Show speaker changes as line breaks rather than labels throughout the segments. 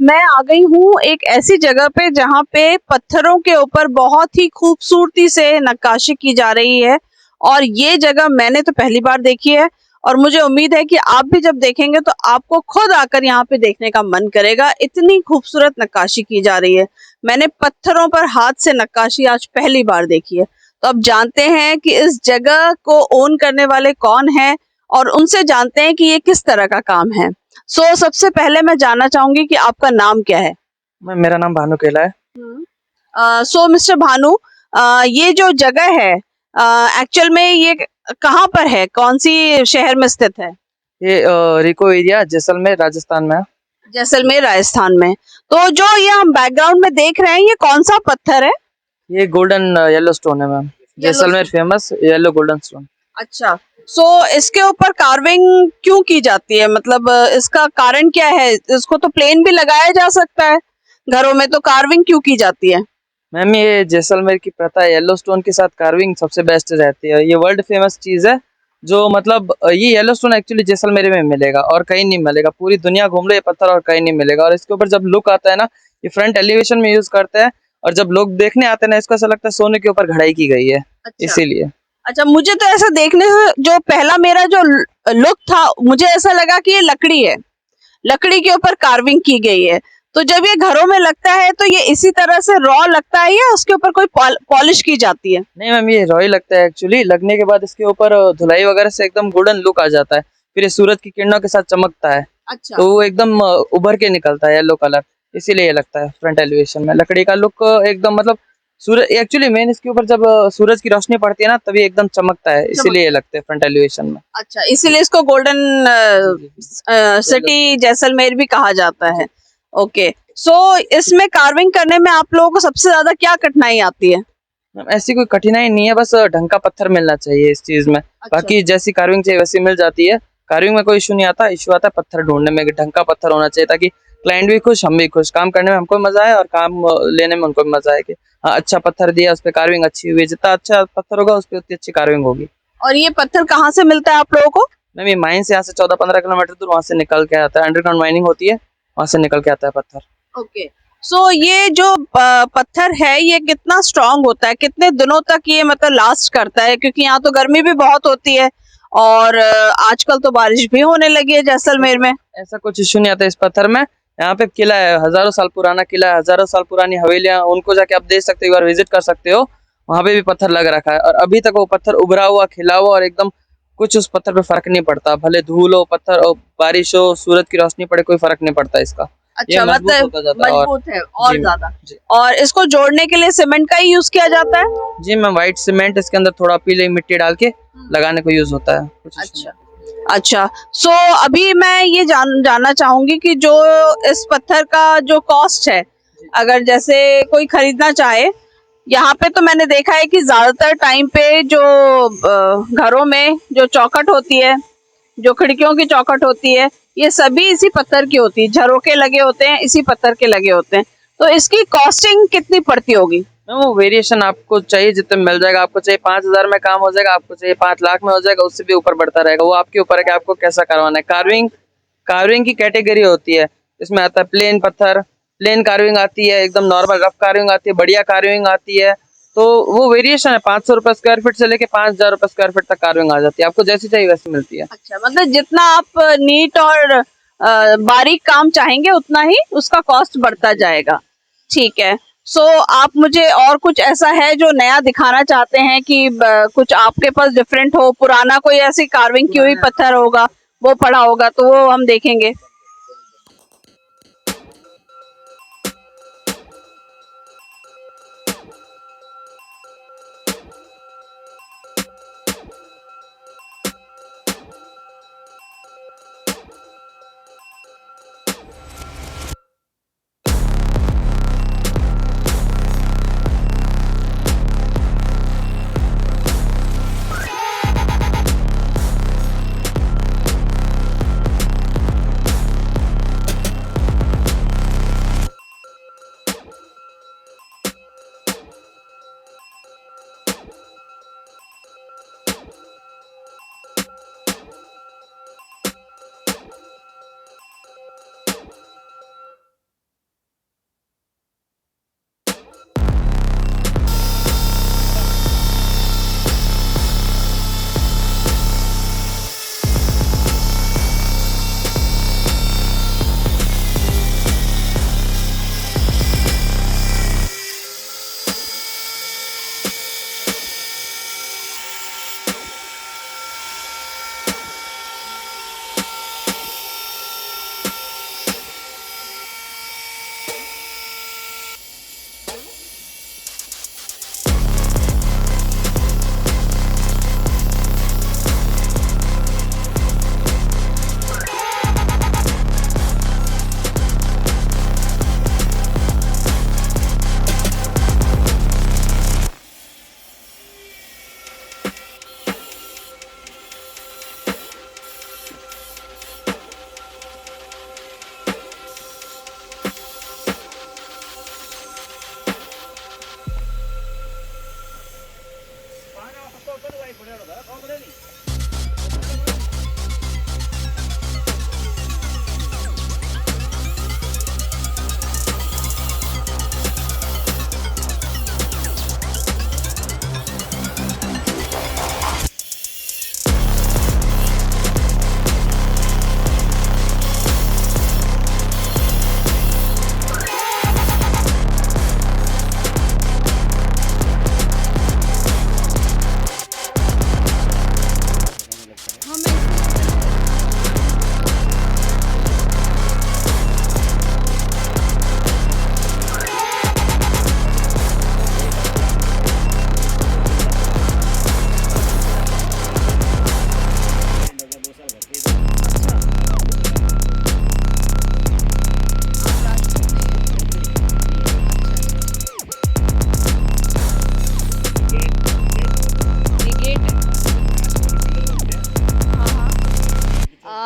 मैं आ गई हूँ एक ऐसी जगह पे जहाँ पे पत्थरों के ऊपर बहुत ही खूबसूरती से नक्काशी की जा रही है। और ये जगह मैंने तो पहली बार देखी है और मुझे उम्मीद है कि आप भी जब देखेंगे तो आपको खुद आकर यहाँ पे देखने का मन करेगा। इतनी खूबसूरत नक्काशी की जा रही है। मैंने पत्थरों पर हाथ से नक्काशी आज पहली बार देखी है। तो अब जानते हैं कि इस जगह को ओन करने वाले कौन हैं और उनसे जानते हैं कि ये किस तरह का काम है। सबसे पहले मैं जानना चाहूंगी कि आपका नाम क्या है।
मेरा नाम भानु केला है।
मिस्टर भानु, ये जो जगह है एक्चुअल में ये कहाँ पर है, कौन सी शहर में स्थित है?
ये रिको एरिया जैसलमेर राजस्थान में है।
जैसलमेर राजस्थान में। तो जो ये हम बैकग्राउंड में देख रहे हैं ये कौन सा पत्थर है?
ये गोल्डन येलो स्टोन है ma'am. Jaisalmer famous yellow golden stone.
अच्छा। इसके ऊपर कार्विंग क्यों की जाती है, मतलब इसका कारण क्या है? इसको तो प्लेन भी लगाया जा सकता है घरों में, तो कार्विंग क्यों की जाती है?
मैम ये जैसलमेर की प्रथा है, येलो स्टोन के साथ कार्विंग सबसे बेस्ट रहती है। ये वर्ल्ड फेमस चीज है जो मतलब ये येलो स्टोन एक्चुअली जैसलमेर में मिलेगा और कहीं नहीं मिलेगा। पूरी दुनिया घूम लो ये पत्थर और कहीं नहीं मिलेगा। और इसके ऊपर जब लुक आता है ना, ये फ्रंट एलिवेशन में यूज करते हैं और जब लोग देखने आते हैं ना, इसको ऐसा लगता है सोने के ऊपर घड़ाई की गई है।
अच्छा।
इसीलिए
अच्छा, मुझे तो ऐसा देखने से जो पहला मेरा जो लुक था, मुझे ऐसा लगा कि ये लकड़ी है, लकड़ी के ऊपर कार्विंग की गई है। तो जब ये घरों में लगता है तो ये इसी तरह से रॉ लगता है या उसके ऊपर कोई पॉलिश की जाती है?
नहीं मैम, ये रॉय लगता है एक्चुअली। लगने के बाद इसके ऊपर धुलाई वगैरह से एकदम गोल्डन लुक आ जाता है। फिर ये सूरज की किरणों के साथ चमकता है।
अच्छा।
तो वो एकदम उभर के निकलता है येलो कलर। इसीलिए ये लगता है फ्रंट एलिवेशन में लकड़ी का लुक एकदम मतलब सूरज एक्चुअली मेन इसके ऊपर जब सूरज की रोशनी पड़ती है ना तभी एकदम चमकता है। इसीलिए ये लगता है फ्रंट एलिवेशन में।
अच्छा, इसीलिए इसको गोल्डन सिटी जैसलमेर भी कहा जाता है। ओके। इसमें कार्विंग करने में आप लोगों को सबसे ज्यादा क्या कठिनाई आती है?
मैम, ऐसी कोई कठिनाई नहीं है, बस ढंग का पत्थर मिलना चाहिए इस चीज में।
अच्छा।
बाकी जैसी कार्विंग चाहिए वैसी मिल जाती है। कार्विंग में कोई इशू नहीं आता। इशू आता है पत्थर ढूंढने में कि ढंग का पत्थर होना चाहिए ताकि क्लाइंट भी खुश, हम भी खुश। काम करने में हमको मजा आए और काम लेने में उनको भी मजा आए कि हाँ अच्छा पत्थर दिया, उस पर कार्विंग अच्छी हुई। जितना अच्छा पत्थर होगा उस पर उतनी अच्छी कार्विंग होगी।
और ये पत्थर कहाँ से मिलता है आप लोगों को?
मैम ये माइन से यहाँ से 14-15 किलोमीटर दूर वहां से निकल के आता है। अंडरग्राउंड माइनिंग होती है, वहां से निकल के आता है पत्थर।
ओके। ये जो पत्थर है ये कितना स्ट्रांग होता है, कितने दिनों तक ये मतलब लास्ट करता है? क्योंकि यहाँ तो गर्मी भी बहुत होती है और आजकल तो बारिश भी होने लगी है जैसलमेर में।
ऐसा कुछ इशू नहीं आता इस पत्थर में। यहाँ पे किला है, हजारों साल पुराना किला है, हजारों साल पुरानी हवेलियां, उनको जाके आप देख सकते हो, एक बार विजिट कर सकते हो। वहां पे भी पत्थर लग रखा है और अभी तक वो पत्थर उभरा हुआ, खिला हुआ और एकदम कुछ उस पत्थर पे फर्क नहीं पड़ता। भले धूल हो, पत्थर हो, बारिश हो, सूरज की रोशनी पड़े, कोई फर्क नहीं पड़ता इसका। ये
अच्छा,
मजबूत
मतलब
होता जाता है। और
मजबूत है और
जी
ज्यादा।
जी
और इसको जोड़ने के लिए सीमेंट का ही यूज किया जाता है?
जी मैं व्हाइट सीमेंट इसके अंदर थोड़ा पीली मिट्टी डाल के लगाने को यूज होता है। कुछ issue नहीं।
अच्छा। अच्छा। अभी मैं ये जानना चाहूंगी कि जो इस पत्थर का जो कॉस्ट है, अगर जैसे कोई खरीदना चाहे, यहाँ पे तो मैंने देखा है कि ज्यादातर टाइम पे जो घरों में जो चौखट होती है, जो खिड़कियों की चौखट होती है, ये सभी इसी पत्थर की होती है, झरोके लगे होते हैं इसी पत्थर के लगे होते हैं। तो इसकी कॉस्टिंग कितनी पड़ती होगी?
वो वेरिएशन आपको चाहिए जितने में मिल जाएगा। आपको चाहिए 5,000 में काम हो जाएगा, आपको चाहिए 5 लाख में हो जाएगा, उससे भी ऊपर बढ़ता रहेगा। वो आपके ऊपर है कि आपको कैसा करवाना है। कार्विंग कार्विंग की कैटेगरी होती है। इसमें आता है प्लेन पत्थर, प्लेन कार्विंग आती है, एकदम नॉर्मल रफ कार्विंग आती है, बढ़िया कार्विंग आती है। तो वो वेरिएशन है। 500 रुपए स्क्वायर फीट से लेके 5,000 रुपए स्क्वायर फीट तक कार्विंग आ जाती है। आपको जैसी चाहिए वैसी मिलती है।
अच्छा, मतलब जितना आप नीट और बारीक काम चाहेंगे उतना ही उसका कॉस्ट बढ़ता जाएगा। ठीक है। आप मुझे और कुछ ऐसा है जो नया दिखाना चाहते हैं कि कुछ आपके पास डिफरेंट हो, पुराना कोई ऐसी कार्विंग की हुई पत्थर होगा वो पड़ा होगा तो वो हम देखेंगे।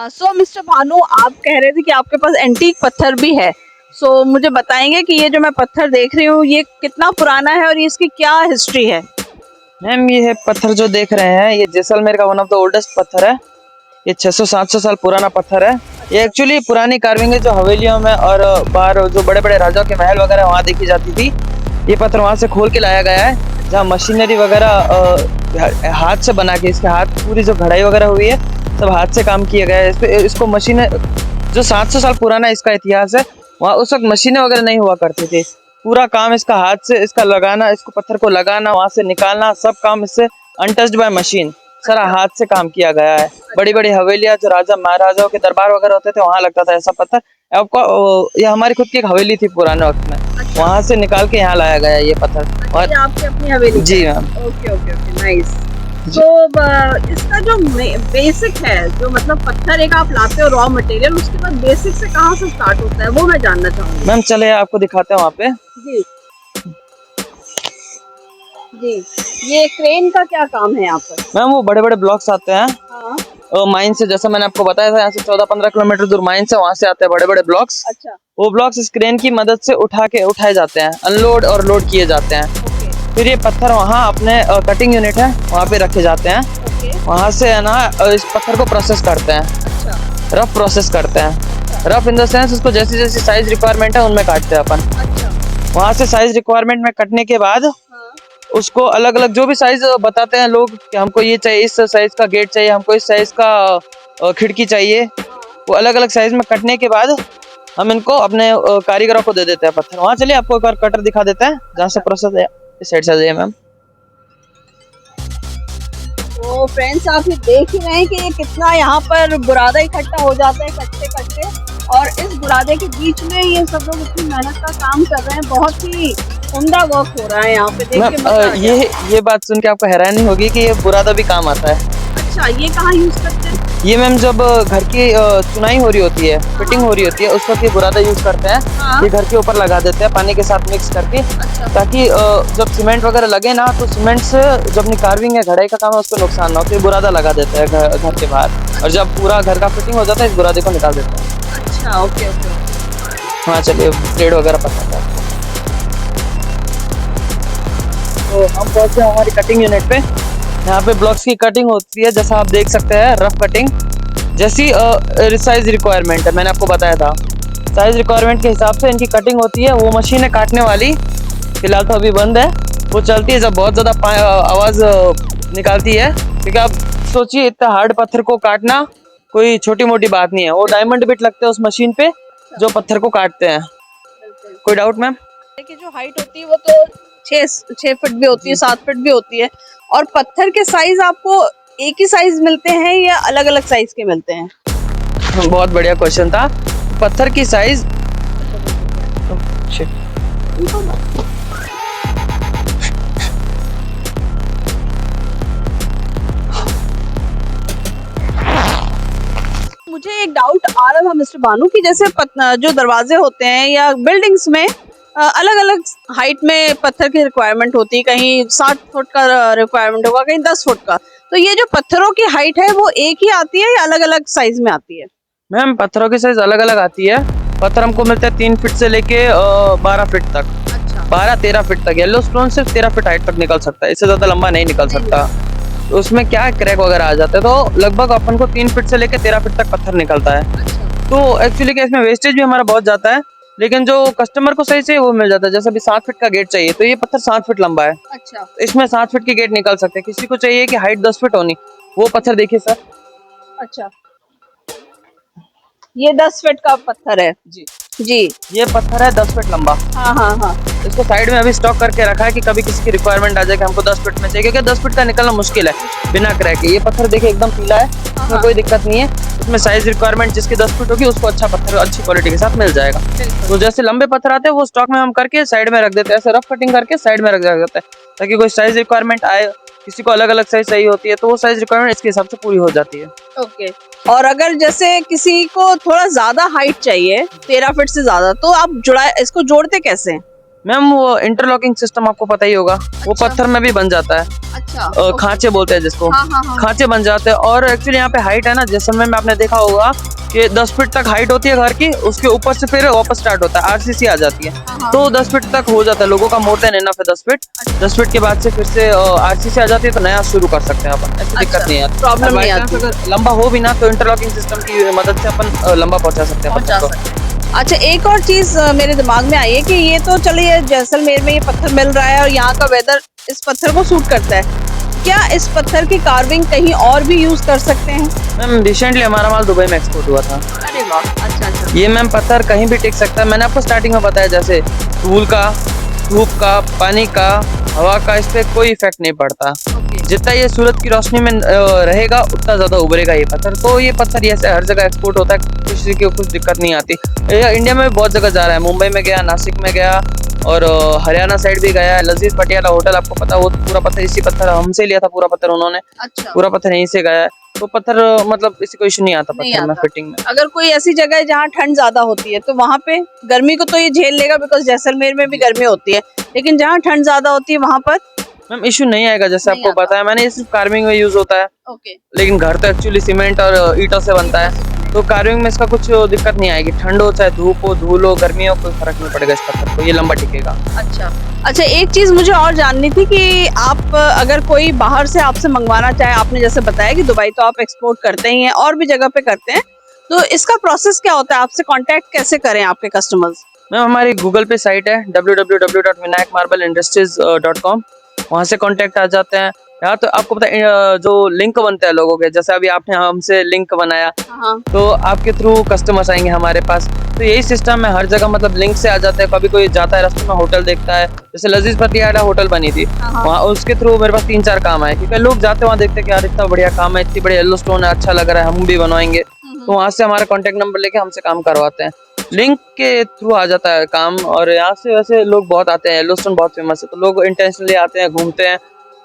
सो मिस्टर भानु, आप कह रहे थे कि आपके पास एंटीक पत्थर भी है। सो मुझे बताएंगे कि ये जो मैं पत्थर देख रही हूँ ये कितना पुराना है और इसकी क्या हिस्ट्री है?
मैम ये पत्थर जो देख रहे हैं ये जैसलमेर का वन ऑफ द ओल्डेस्ट पत्थर है। ये 600-700 साल पुराना पत्थर है। ये एक्चुअली पुरानी कार्विंग है जो हवेलियों में और बाहर जो बड़े बड़े राजाओं के महल वगैरह वहाँ देखी जाती थी। ये पत्थर वहाँ से खोल के लाया गया है, जहाँ मशीनरी वगैरह हाथ से बना के, इसके हाथ पूरी जो घड़ाई वगैरह हुई है सब हाथ से काम किया गया है। इसको मशीनें जो 700 साल पुराना इसका इतिहास है, वहाँ उस वक्त मशीनें वगैरह नहीं हुआ करती थी। पूरा काम इसका हाथ से, इसका लगाना, इसको पत्थर को लगाना, वहाँ से निकालना, सब काम इससे अनटच्ड बाय मशीन, सारा हाथ से काम किया गया है। बड़ी बड़ी हवेलियां जो राजा महाराजाओं के दरबार वगैरह होते थे वहाँ लगता था ऐसा पत्थर। आपको ये हमारी खुद की एक हवेली थी पुराने वक्त में, वहाँ से निकाल के यहाँ लाया गया ये पत्थर।
और ये आपकी अपनी हवेली?
जी ma'am.
Okay okay okay, nice. तो इसका जो बेसिक है, जो मतलब पत्थर एक आप लाते हो रॉ मटेरियल, उसके बाद बेसिक से कहाँ से स्टार्ट होता है वो मैं जानना चाहूंगी।
मैम चले आपको दिखाते हैं वहाँ पे।
जी जी, ये क्रेन का क्या काम है यहाँ पर?
मैम वो बड़े बड़े ब्लॉक्स आते हैं
हाँ।
माइन से, जैसा मैंने आपको बताया था, यहाँ से 14-15 किलोमीटर दूर माइन से, वहाँ से आते हैं बड़े बड़े ब्लॉक्स।
अच्छा।
वो ब्लॉक्स इस क्रेन की मदद से उठाए जाते हैं, अनलोड और लोड किए जाते हैं। फिर ये पत्थर वहाँ अपने कटिंग यूनिट है वहाँ पे रखे जाते हैं। वहाँ से है ना इस पत्थर को प्रोसेस करते हैं।
अच्छा।
रफ प्रोसेस करते हैं। रफ इन द सेंस उसको जैसी जैसी साइज रिक्वायरमेंट है उनमें काटते हैं अपन।
अच्छा।
वहाँ से साइज रिक्वायरमेंट में कटने के बाद उसको अलग अलग जो भी साइज बताते हैं लोग कि हमको ये चाहिए, इस साइज का गेट चाहिए, हमको इस साइज का खिड़की चाहिए, वो अलग अलग साइज में कटने के बाद हम इनको अपने कारीगरों को दे देते हैं पत्थर। वहाँ चलिए आपको एक बार कटर दिखा देते हैं जहाँ से प्रोसेस है। इस साइड से आ जाइए मैम।
तो फ्रेंड्स, आप ये देख ही रहे हैं कि ये कितना यहाँ पर बुरादा इकट्ठा हो जाता है कटते कटते, और इस बुरादे के बीच में ये सब लोग इतनी मेहनत का काम कर रहे हैं। बहुत ही उम्दा वर्क हो रहा है यहाँ पे, देख के मजा आ गया।
ये बात सुन के आपको हैरानी होगी कि ये बुरादा भी काम आता है।
अच्छा, ये कहाँ यूज करते हैं?
ये मैम जब घर की चुनाई हो रही होती है, फिटिंग हो रही होती है, उस वक्त ये बुरादा यूज करते हैं।
हाँ।
ये घर के ऊपर लगा देते हैं पानी के साथ मिक्स करके।
अच्छा।
ताकि जब सीमेंट वगैरह लगे ना तो सीमेंट से जो अपनी कार्विंग है, घड़ाई का काम है, उसको नुकसान ना हो, तो ये बुरादा लगा देते हैं घर के बाहर। और जब पूरा घर का फिटिंग हो जाता है इस बुरादे को निकाल देते हैं।
अच्छा, ओके ओके।
हाँ चलिए, ब्लेड वगैरह पसंद है आपको। तो हम पहुंचे हमारी कटिंग यूनिट पे। यहाँ पे ब्लॉक्स की कटिंग होती है, जैसा आप देख सकते हैं, रफ कटिंग जैसी साइज रिक्वायरमेंट है, मैंने आपको बताया था। साइज रिक्वायरमेंट के हिसाब से इनकी कटिंग होती है। वो मशीन है काटने वाली, फिलहाल तो अभी बंद है, वो चलती है जब बहुत ज़्यादा आवाज़ निकालती है। क्योंकि आप सोचिए इतना हार्ड पत्थर को काटना कोई छोटी मोटी बात नहीं है। वो डायमंड बिट लगते हैं उस मशीन पे जो पत्थर को काटते हैं। कोई डाउट मैम?
की जो हाइट होती है वो तो 6 फीट भी होती है, 7 फीट भी होती है। और पत्थर के साइज आपको एक ही साइज मिलते हैं या अलग अलग साइज के मिलते हैं?
बहुत बढ़िया क्वेश्चन था। पत्थर की साइज
मुझे एक डाउट आ रहा था मिस्टर भानु कि जैसे जो दरवाजे होते हैं या बिल्डिंग्स में अलग अलग हाइट में पत्थर की रिक्वायरमेंट होती है, कहीं 60 फुट का रिक्वायरमेंट होगा, कहीं 10 फुट का। तो ये जो पत्थरों की हाइट है वो एक ही आती है या अलग अलग साइज में आती है?
मैम पत्थरों की साइज अलग अलग आती है। पत्थर हमको मिलता है 3 फीट से लेके 12 फीट तक।
अच्छा।
12-13 फीट तक। येलो स्टोन सिर्फ 13 फीट हाइट तक निकल सकता है, इससे ज्यादा लंबा नहीं निकल सकता। तो उसमें क्या क्रैक वगैरह आ जाता है, तो लगभग अपन को 3 फीट से लेकर 13 फीट तक पत्थर निकलता है। तो एक्चुअली क्या इसमें वेस्टेज भी हमारा बहुत जाता है, लेकिन जो कस्टमर को सही से वो मिल जाता है। जैसे अभी 7 फीट का गेट चाहिए, तो ये पत्थर 7 फीट लंबा है,
अच्छा
इसमें 7 फीट की गेट निकल सकते हैं। किसी को चाहिए कि हाइट 10 फीट होनी, वो पत्थर देखिए सर।
अच्छा, ये 10 फीट का पत्थर है
जी
जी।
ये पत्थर है 10 फीट लंबा।
हाँ हाँ हाँ।
इसको साइड में अभी स्टॉक करके रखा है कि कभी किसी की रिक्वायरमेंट आ जाए कि हमको 10 फीट में चाहिए, क्योंकि 10 फीट का निकलना मुश्किल है बिना क्रैक के। ये पत्थर देखिए एकदम पीला है, इसमें कोई दिक्कत नहीं है। इसमें साइज रिक्वायरमेंट जिसकी 10 फीट होगी उसको अच्छा पत्थर अच्छी क्वालिटी के साथ मिल जाएगा। तो जैसे लंबे पत्थर आते हैं वो स्टॉक में हम करके साइड में रख देते हैं, ऐसे रफ कटिंग करके साइड में रख देते हैं, ताकि कोई साइज रिक्वायरमेंट आए, किसी को अलग अलग साइज चाहिए होती है, तो वो साइज रिक्वायरमेंट इसके हिसाब से पूरी हो जाती है।
ओके। और अगर जैसे किसी को थोड़ा ज्यादा हाइट चाहिए, 13 फीट से ज्यादा, तो आप इसको जोड़ते कैसे हैं?
मैम वो इंटरलॉकिंग सिस्टम आपको पता ही होगा, वो पत्थर में भी बन जाता है।
अच्छा,
खांचे बोलते हैं जिसको,
हाँ, हाँ, हाँ।
खांचे बन जाते हैं। और एक्चुअली यहाँ पे हाइट है ना, जैसलमेर में आपने देखा होगा कि 10 फीट तक हाइट होती है घर की, उसके ऊपर से फिर वापस स्टार्ट होता है, आरसीसी आ जाती है, तो 10 फीट तक हो जाता है। लोगों का मोर देन इनफ है 10 फीट। 10 फीट के बाद से फिर से आरसीसी आ जाती है, तो नया शुरू कर सकते हैं अपन, ऐसी दिक्कत नहीं है,
प्रॉब्लम नहीं आती।
अगर लंबा हो भी ना तो इंटरलॉकिंग सिस्टम की मदद से अपन लंबा पहुंचा सकते हैं।
अच्छा, एक और चीज मेरे दिमाग में आई है कि ये तो चलिए जैसलमेर में ये पत्थर मिल रहा है और यहाँ का वेदर इस पत्थर को सूट करता है, क्या इस पत्थर की कार्विंग कहीं और भी यूज कर सकते हैं?
मैम रिसेंटली हमारा माल दुबई में एक्सपोर्ट हुआ था।
अरे वाह, अच्छा अच्छा।
ये मैम पत्थर कहीं भी टिक सकता है। मैंने आपको स्टार्टिंग में बताया जैसे धूल का, धूप का, पानी का, हवा का, इस पे कोई इफेक्ट नहीं पड़ता। जितना ये सूरज की रोशनी में रहेगा उतना ज्यादा उभरेगा ये पत्थर। तो ये पत्थर ऐसे हर जगह एक्सपोर्ट होता है, किसी की कुछ दिक्कत नहीं आती। इंडिया में भी बहुत जगह जा रहा है, मुंबई में गया, नासिक में गया और हरियाणा साइड भी गया है। लजीज पटियाला होटल आपको पता, वो पूरा पत्थर इसी पत्थर हमसे लिया था, पूरा पत्थर उन्होंने।
अच्छा,
पूरा पत्थर यहीं से गया है। तो पत्थर मतलब इसी को इशू नहीं आता
नहीं
पत्थर में
आता।
फिटिंग में।
अगर कोई ऐसी जगह है जहाँ ठंड ज्यादा होती है तो वहाँ पे गर्मी को तो ये झेल लेगा, बिकॉज जैसलमेर में भी गर्मी होती है, लेकिन जहाँ ठंड ज्यादा होती है वहाँ पर
मैम इशू नहीं आएगा। जैसे
नहीं
आपको बताया मैंने, ये सिर्फ कार्विंग में यूज होता है।
ओके।
लेकिन घर तो एक्चुअली सीमेंट और ईंटों से बनता है, तो कार्विंग में इसका कुछ दिक्कत नहीं आएगी। ठंड हो चाहे धूप हो, धूल हो, गर्मी हो, कोई फर्क नहीं पड़ेगा इस पत्थर को, ये लंबा टिकेगा।
अच्छा अच्छा, एक चीज मुझे और जाननी थी कि आप अगर कोई बाहर से आपसे मंगवाना चाहे, आपने जैसे बताया कि दुबई तो आप एक्सपोर्ट करते ही हैं और भी जगह पे करते हैं, तो इसका प्रोसेस क्या होता है? आपसे कांटेक्ट कैसे करें आपके कस्टमर्स?
मैम हमारी गूगल पे साइट है www.vinayakmarbleindustries.com, वहाँ से कांटेक्ट आ जाते हैं। यहाँ तो आपको पता है जो लिंक बनते हैं लोगों के, जैसे अभी आपने हमसे लिंक बनाया,
हाँ,
तो आपके थ्रू कस्टमर्स आएंगे हमारे पास। तो यही सिस्टम है, हर जगह मतलब लिंक से आ जाते हैं। कभी कोई जाता है रास्ते में होटल देखता है, जैसे लजीज पटियाला होटल बनी थी, वहाँ उसके थ्रू मेरे पास 3-4 काम आए, क्योंकि लोग जाते वहाँ देखते हैं कि यार इतना बढ़िया काम है, इतनी बड़ी येलो स्टोन है, अच्छा लग रहा है, हम भी बनवाएंगे। तो वहाँ से हमारा कॉन्टेक्ट नंबर लेके हमसे काम करवाते हैं, लिंक के थ्रू आ जाता है काम। और यहाँ से वैसे लोग बहुत आते हैं, येलो स्टोन बहुत फेमस है, तो लोग इंटेंशनली आते हैं, घूमते हैं,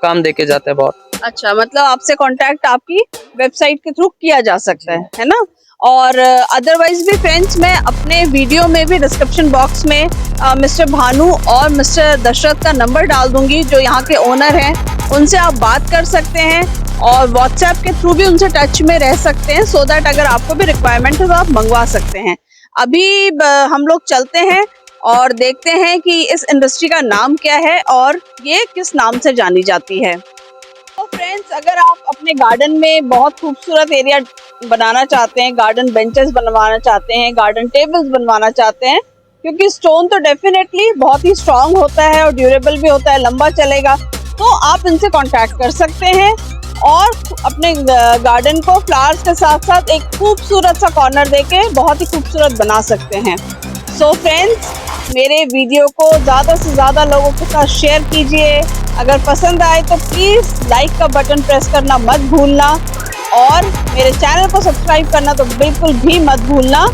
काम देके जाते हैं बहुत।
अच्छा, मतलब आपसे कांटेक्ट आपकी वेबसाइट के थ्रू किया जा सकता है ना? और अदरवाइज भी फ्रेंड्स, मैं अपने वीडियो में भी डिस्क्रिप्शन बॉक्स में मिस्टर भानु और मिस्टर दशरथ का नंबर डाल दूंगी, जो यहाँ के ओनर हैं। उनसे आप बात कर सकते हैं और व्हाट्सएप के थ्रू भी उनसे टच में रह सकते हैं, सो दैट अगर आपको भी रिक्वायरमेंट है तो आप मंगवा सकते हैं। अभी हम लोग चलते हैं और देखते हैं कि इस इंडस्ट्री का नाम क्या है और ये किस नाम से जानी जाती है। तो फ्रेंड्स, अगर आप अपने गार्डन में बहुत खूबसूरत एरिया बनाना चाहते हैं, गार्डन बेंचेस बनवाना चाहते हैं, गार्डन टेबल्स बनवाना चाहते हैं, क्योंकि स्टोन तो डेफिनेटली बहुत ही स्ट्रांग होता है और ड्यूरेबल भी होता है, लंबा चलेगा, तो आप इनसे कांटेक्ट कर सकते हैं और अपने गार्डन को फ्लावर्स के साथ साथ एक खूबसूरत सा कॉर्नर देके बहुत ही खूबसूरत बना सकते हैं। सो फ्रेंड्स, मेरे वीडियो को ज़्यादा से ज़्यादा लोगों के साथ शेयर कीजिए। अगर पसंद आए तो प्लीज़ लाइक का बटन प्रेस करना मत भूलना और मेरे चैनल को सब्सक्राइब करना तो बिल्कुल भी मत भूलना।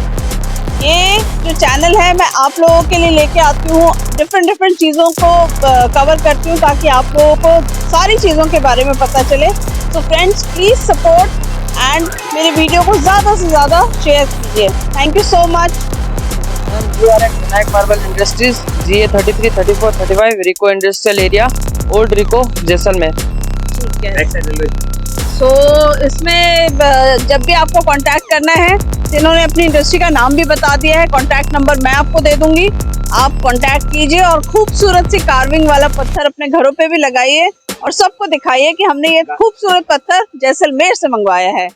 ये जो चैनल है, मैं आप लोगों के लिए लेके आती हूँ, डिफरेंट चीज़ों को कवर करती हूँ, ताकि आप लोगों को सारी चीज़ों के बारे में पता चले। तो फ्रेंड्स, प्लीज़ सपोर्ट एंड मेरी वीडियो को ज़्यादा से ज़्यादा शेयर कीजिए। Thank you so much.
We are at Vinayak Marble Industries, GA 33, 34, 35, RIICO industrial area, old रिको, जैसलमेर।
ठीक है। सो इसमें जब भी आपको कांटेक्ट करना है, इन्होंने अपनी इंडस्ट्री का नाम भी बता दिया है, कांटेक्ट नंबर मैं आपको दे दूंगी, आप कांटेक्ट कीजिए और खूबसूरत सी कार्विंग वाला पत्थर अपने घरों पे भी लगाइए और सबको दिखाइए कि हमने ये खूबसूरत पत्थर जैसलमेर से मंगवाया है।